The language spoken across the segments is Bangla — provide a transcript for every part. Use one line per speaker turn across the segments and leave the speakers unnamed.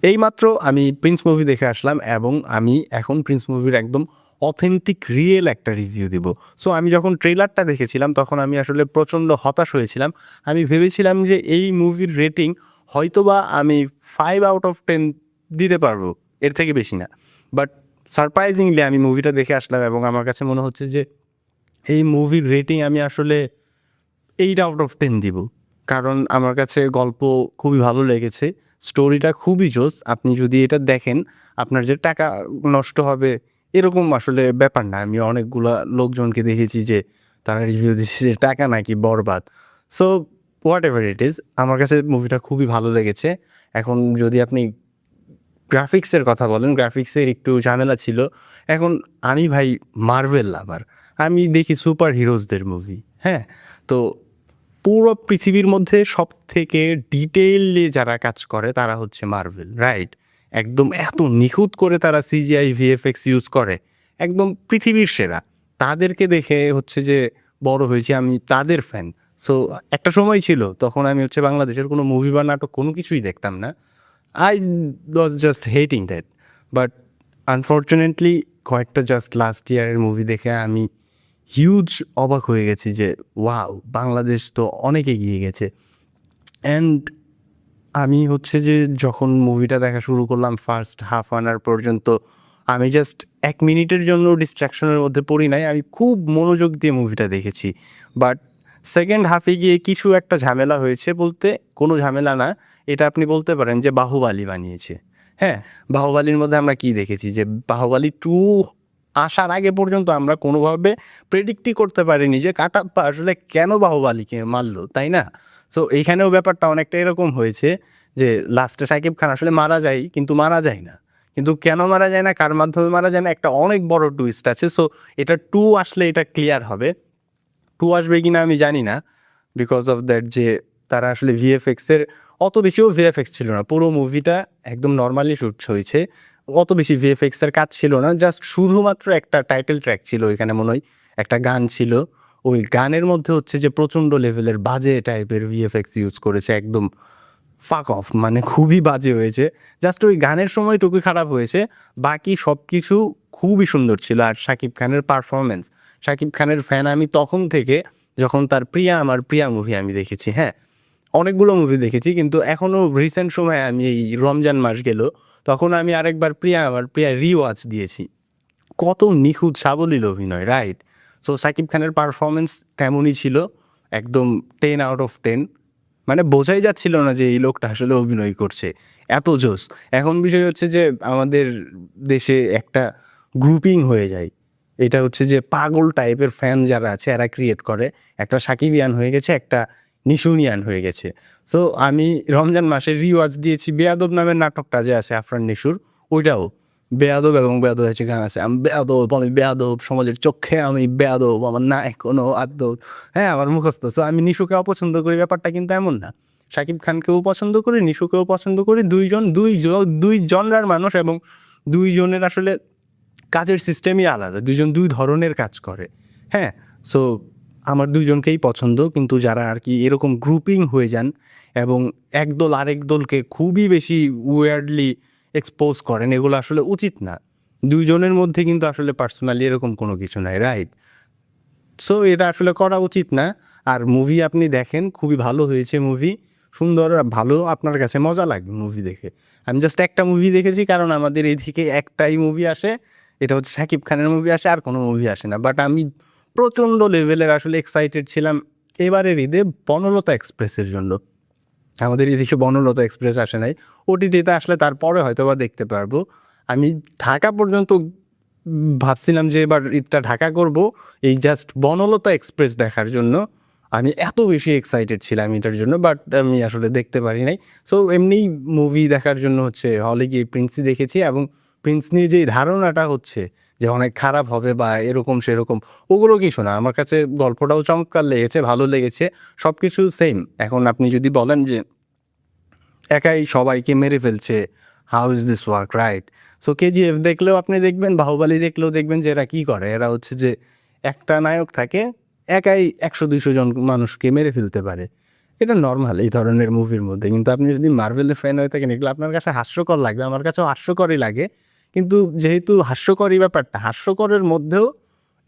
এইমাত্র আমি প্রিন্স মুভি দেখে আসলাম এবং আমি এখন প্রিন্স মুভির একদম অথেন্টিক রিয়েল একটা রিভিউ দিব। সো আমি যখন ট্রেলারটা দেখেছিলাম তখন আমি আসলে প্রচণ্ড হতাশ হয়েছিলাম। আমি ভেবেছিলাম যে এই মুভির রেটিং হয়তোবা আমি 5/10 দিতে পারবো, এর থেকে বেশি না। বাট সারপ্রাইজিংলি আমি মুভিটা দেখে আসলাম এবং আমার কাছে মনে হচ্ছে যে এই মুভির রেটিং আমি আসলে 8/10 দিব। কারণ আমার কাছে গল্প খুবই ভালো লেগেছে, স্টোরিটা খুবই জোস। আপনি যদি এটা দেখেন আপনার যে টাকা নষ্ট হবে এরকম আসলে ব্যাপার না। আমি অনেকগুলা লোকজনকে দেখেছি যে তারা রিভিউ দিচ্ছে যে টাকা নাকি বরবাদ। So whatever it is, আমার কাছে মুভিটা খুবই ভালো লেগেছে। এখন যদি আপনি গ্রাফিক্সের কথা বলেন, গ্রাফিক্সের একটু ঝামেলা ছিল। এখন আমি ভাই মার্ভেল লাভার, আমি দেখি সুপার হিরোজদের মুভি। হ্যাঁ, তো পুরো পৃথিবীর মধ্যে সব থেকে ডিটেইলে যারা কাজ করে তারা হচ্ছে মার্ভেল, রাইট? একদম এত নিখুঁত করে তারা সিজিআই ভিএফএক্স ইউজ করে, একদম পৃথিবীর সেরা। তাদেরকে দেখে হচ্ছে যে বড় হয়েছি, আমি তাদের ফ্যান। সো একটা সময় ছিল তখন আমি হচ্ছে বাংলাদেশের কোনো মুভি বা নাটক কোনো কিছুই দেখতাম না। I was just hating that. But unfortunately কয়েকটা জাস্ট লাস্ট ইয়ারের মুভি দেখে আমি হিউজ অবাক হয়ে গেছি যে ওয়াও, বাংলাদেশ তো অনেক এগিয়ে গেছে। অ্যান্ড আমি হচ্ছে যে যখন মুভিটা দেখা শুরু করলাম ফার্স্ট হাফ অ্যান আওয়ার পর্যন্ত আমি জাস্ট 1 মিনিটের জন্য ডিস্ট্র্যাকশনের মধ্যে পড়ি নাই, আমি খুব মনোযোগ দিয়ে মুভিটা দেখেছি। বাট সেকেন্ড হাফে গিয়ে কিছু একটা ঝামেলা হয়েছে, বলতে কোনো ঝামেলা না, এটা আপনি বলতে পারেন যে বাহুবালী বানিয়েছে। হ্যাঁ, বাহুবালীর মধ্যে আমরা কি দেখেছি যে বাহুবালী 2 আসার আগে পর্যন্ত আমরা কোনোভাবে প্রেডিক্টই করতে পারিনি যে কাটাপ্পা আসলে কেন বাহুবালীকে মারলো, তাই না? সো এইখানেও ব্যাপারটা অনেকটা এরকম হয়েছে যে লাস্টে শাকিব খান আসলে মারা যায় কিন্তু মারা যায় না। কিন্তু কেন মারা যায় না, কার মাধ্যমে মারা যায় না, একটা অনেক বড় টুইস্ট আছে। সো এটা 2 আসলে এটা ক্লিয়ার হবে। 2 আসবে কিনা আমি জানি না, বিকজ অফ দ্যাট যে তারা আসলে ভিএফএক্সের অত বেশিও ভিএফএক্স ছিল না, পুরো মুভিটা একদম নর্মালি শ্যুট হয়েছে, অত বেশি ভিএফএক্সের কাজ ছিল না। জাস্ট শুধুমাত্র একটা টাইটেল ট্র্যাক ছিল ওইখানে, মনে হয় একটা গান ছিল। ওই গানের মধ্যে হচ্ছে যে প্রচণ্ড লেভেলের বাজে টাইপের ভিএফএক্স ইউজ করেছে, একদম ফাক অফ, মানে খুবই বাজে হয়েছে। জাস্ট ওই গানের সময়টুকু খারাপ হয়েছে, বাকি সব কিছু খুবই সুন্দর ছিল। আর শাকিব খানের পারফরমেন্স, শাকিব খানের ফ্যান আমি তখন থেকে যখন তার প্রিয়া আমার প্রিয়া মুভি আমি দেখেছি। হ্যাঁ, অনেকগুলো মুভি দেখেছি, কিন্তু এখনও রিসেন্ট সময়ে আমি এই রমজান মাস গেল তখন আমি আরেকবার প্রিয়া আমার প্রিয়া রিওয়াচ দিয়েছি। কত নিখুঁত সাবলীল অভিনয়, রাইট? সো শাকিব খানের পারফরমেন্স তেমনই ছিল, একদম 10/10। মানে বোঝাই যাচ্ছিল না যে এই লোকটা আসলে অভিনয় করছে, এত জোস। এখন বিষয় হচ্ছে যে আমাদের দেশে একটা গ্রুপিং হয়ে যায়, এটা হচ্ছে যে পাগল টাইপের ফ্যান যারা আছে এরা ক্রিয়েট করে, একটা সাকিবিয়ান হয়ে গেছে, একটা নিশুনিয়ান হয়ে গেছে। সো আমি রমজান মাসে রিওয়াজ দিয়েছি বেয়াদব নামের নাটকটা যে আছে আফরান নিশুর, ওইটাও বেয়াদব, এবং বেয়াদব হচ্ছে গান আছে, আমি বেয়াদব, আমি বেয়াদব, সমাজের চোখে আমি বেয়াদব, আমার নাই কোনো আদব। হ্যাঁ, আমার মুখস্থ। সো আমি নিশুকে অপছন্দ করি ব্যাপারটা কিন্তু এমন না, শাকিব খানকেও পছন্দ করি, নিশুকেও পছন্দ করি। দুই জনরার মানুষ, এবং দুইজনের আসলে কাজের সিস্টেমই আলাদা, দুইজন দুই ধরনের কাজ করে। হ্যাঁ, সো আমার দুইজনকেই পছন্দ, কিন্তু যারা আর কি এরকম গ্রুপিং হয়ে যান এবং একদল আরেক দলকে খুবই বেশি ওয়ার্ডলি এক্সপোজ করেন, এগুলো আসলে উচিত না। দুইজনের মধ্যে কিন্তু আসলে পার্সোনালি এরকম কোনো কিছু নাই, রাইট? সো এটা আসলে করা উচিত না। আর মুভি আপনি দেখেন, খুবই ভালো হয়েছে মুভি, সুন্দর ভালো, আপনার কাছে মজা লাগবে মুভি দেখে। আমি জাস্ট একটা মুভি দেখেছি, কারণ আমাদের এদিকে একটাই মুভি আসে, এটা হচ্ছে শাকিব খানের মুভি আসে, আর কোনো মুভি আসে না। বাট আমি প্রচণ্ড লেভেলের আসলে এক্সাইটেড ছিলাম এবারের ঈদে বনলতা এক্সপ্রেসের জন্য। আমাদের এদিকে বনলতা এক্সপ্রেস আসে নাই, ওটিটিতে আসলে তারপরে হয়তো বা দেখতে পারবো। আমি ঢাকা পর্যন্ত ভাবছিলাম যে এবার ঈদটা ঢাকা করব এই জাস্ট বনলতা এক্সপ্রেস দেখার জন্য। আমি এত বেশি এক্সাইটেড ছিলাম এটার জন্য, বাট আমি আসলে দেখতে পারি নাই। সো এমনি মুভি দেখার জন্য হচ্ছে হলে গিয়ে প্রিন্সই দেখেছি, এবং প্রিন্স নিয়ে যেই ধারণাটা হচ্ছে যে অনেক খারাপ হবে বা এরকম সেরকম, ওগুলো কিছু না। আমার কাছে গল্পটাও চমৎকার লেগেছে, ভালো লেগেছে, সব কিছু সেম। এখন আপনি যদি বলেন যে একাই সবাইকে মেরে ফেলছে, how is this work, right? So KGF দেখলেও আপনি দেখবেন, বাহুবালী দেখলেও দেখবেন যে এরা কী করে, এরা হচ্ছে যে একটা নায়ক থাকে, একাই 100-200 জন মানুষকে মেরে ফেলতে পারে। এটা নরমাল এই ধরনের মুভির মধ্যে। কিন্তু আপনি যদি মার্ভেলের ফ্যান হয়ে থাকেন এগুলো আপনার কাছে হাস্যকর লাগবে, আমার কাছেও হাস্যকরই লাগে। কিন্তু যেহেতু হাস্যকরই ব্যাপারটা, হাস্যকরের মধ্যেও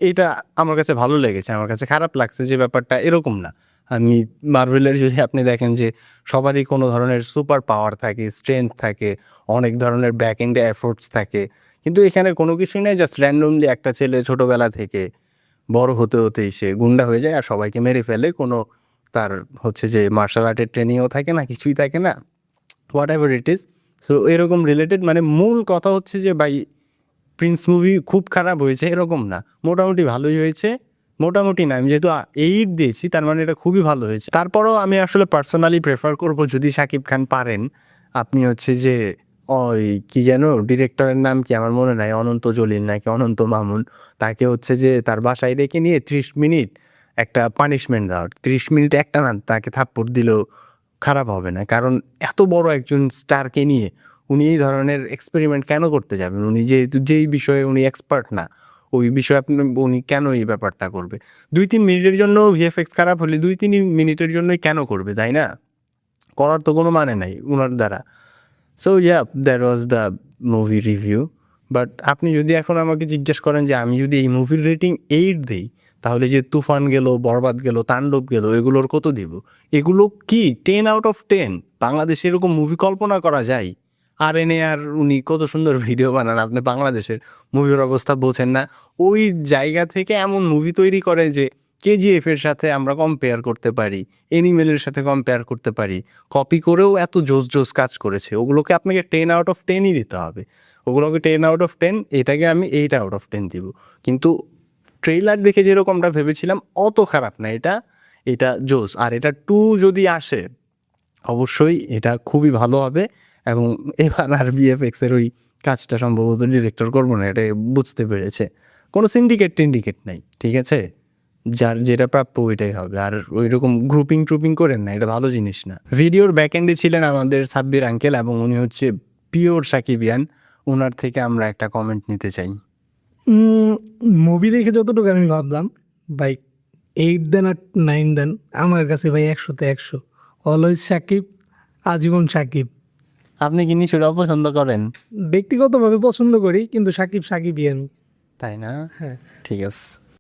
এইটা আমার কাছে ভালো লেগেছে, আমার কাছে খারাপ লাগছে যে ব্যাপারটা এরকম না। আমি মার্ভেলের যদি আপনি দেখেন যে সবারই কোনো ধরনের সুপার পাওয়ার থাকে, স্ট্রেংথ থাকে, অনেক ধরনের ব্যাক এন্ডে এফোর্টস থাকে, কিন্তু এখানে কোনো কিছুই নেই। জাস্ট র্যান্ডমলি একটা ছেলে ছোটোবেলা থেকে বড় হতে হতেই সে গুন্ডা হয়ে যায় আর সবাইকে মেরে ফেলে। কোনো তার হচ্ছে যে মার্শাল আর্টের ট্রেনিংও থাকে না, কিছুই থাকে না, what ever it is. So এরকম রিলেটেড, মানে মূল কথা হচ্ছে যে ভাই প্রিন্স মুভি খুব খারাপ হয়েছে এরকম না, মোটামুটি ভালোই হয়েছে। মোটামুটি না, আমি যেহেতু 8 দিয়েছি তার মানে এটা খুবই ভালো হয়েছে। তারপরেও আমি আসলে পার্সোনালি প্রেফার করব যদি শাকিব খান পারেন, আপনি হচ্ছে যে ওই কি যেন ডিরেক্টরের নাম কি আমার মনে নাই, অনন্ত জলিল নাকি অনন্ত মামুন, তাকে হচ্ছে যে তার বাসায় ডেকে নিয়ে 30 মিনিট একটা পানিশমেন্ট দেওয়ার, 30 মিনিট একটা না তাকে থাপ্পড় দিলেও খারাপ হবে না। কারণ এত বড় একজন স্টারকে নিয়ে উনি এই ধরনের এক্সপেরিমেন্ট কেন করতে যাবেন? উনি যেহেতু যেই বিষয়ে উনি এক্সপার্ট না, ওই বিষয়ে উনি কেন এই ব্যাপারটা করবে? 2-3 মিনিটের জন্য ভিএফএক্স খারাপ হলে 2-3 মিনিটের জন্যই কেন করবে, তাই না? করার তো কোনো মানে নাই উনার দ্বারা। So yeah, that was the movie review. But আপনি যদি এখন আমাকে জিজ্ঞেস করেন যে আমি যদি এই মুভির রেটিং 8 দিই, তাহলে যে তুফান গেল, বরবাদ গেল, তাণ্ডব গেল, এগুলোর কত দিব? এগুলো কি 10 আউট অফ 10? বাংলাদেশে এরকম মুভি কল্পনা করা যায়? আর এনে আর উনি কত সুন্দর ভিডিও বানান, আপনি বাংলাদেশের মুভির অবস্থা বোঝেন না। ওই জায়গা থেকে এমন মুভি তৈরি করে যে কেজিএফ এর সাথে আমরা কম্পেয়ার করতে পারি, এনিমেলের সাথে কম্পেয়ার করতে পারি, কপি করেও এত জোস জোস কাজ করেছে। ওগুলোকে আপনাকে 10 আউট অফ 10ই দিতে হবে। ওগুলোকে 10 আউট অফ 10, এটাকে আমি 8 আউট অফ 10 দিব। কিন্তু ট্রেইলার দেখে যেরকমটা ভেবেছিলাম অত খারাপ না এটা, এটা জোস। আর এটা 2 যদি আসে অবশ্যই এটা খুবই ভালো হবে। এবং এবার আর ভিএফএক্সের ওই কাজটা সম্ভবত ডিরেক্টর করবো না, এটা বুঝতে পেরেছে। কোনো সিন্ডিকেট নাই, ঠিক আছে? যার যেটা প্রাপ্য ওইটাই হবে। আর ওই রকম গ্রুপিং ট্রুপিং করেন না, এটা ভালো জিনিস না। ভিডিওর ব্যাকএন্ডে ছিলেন আমাদের সাব্বির আঙ্কেল এবং উনি হচ্ছে পিওর সাকিবিয়ান। ওনার থেকে আমরা একটা কমেন্ট নিতে চাই।
মুভি দেখে যতটুকু আমি ভাবলাম ভাই 8 দেন আর 9 দেন, আমার কাছে ভাই 100-তে 100। অলওয়েজ সাকিব, আজীবন সাকিব।
আপনি কি নিশুরা পছন্দ করেন?
ব্যক্তিগতভাবে পছন্দ করি, কিন্তু সাকিব সাকিবই আমি।
তাই না?
হ্যাঁ।
ঠিক আছে।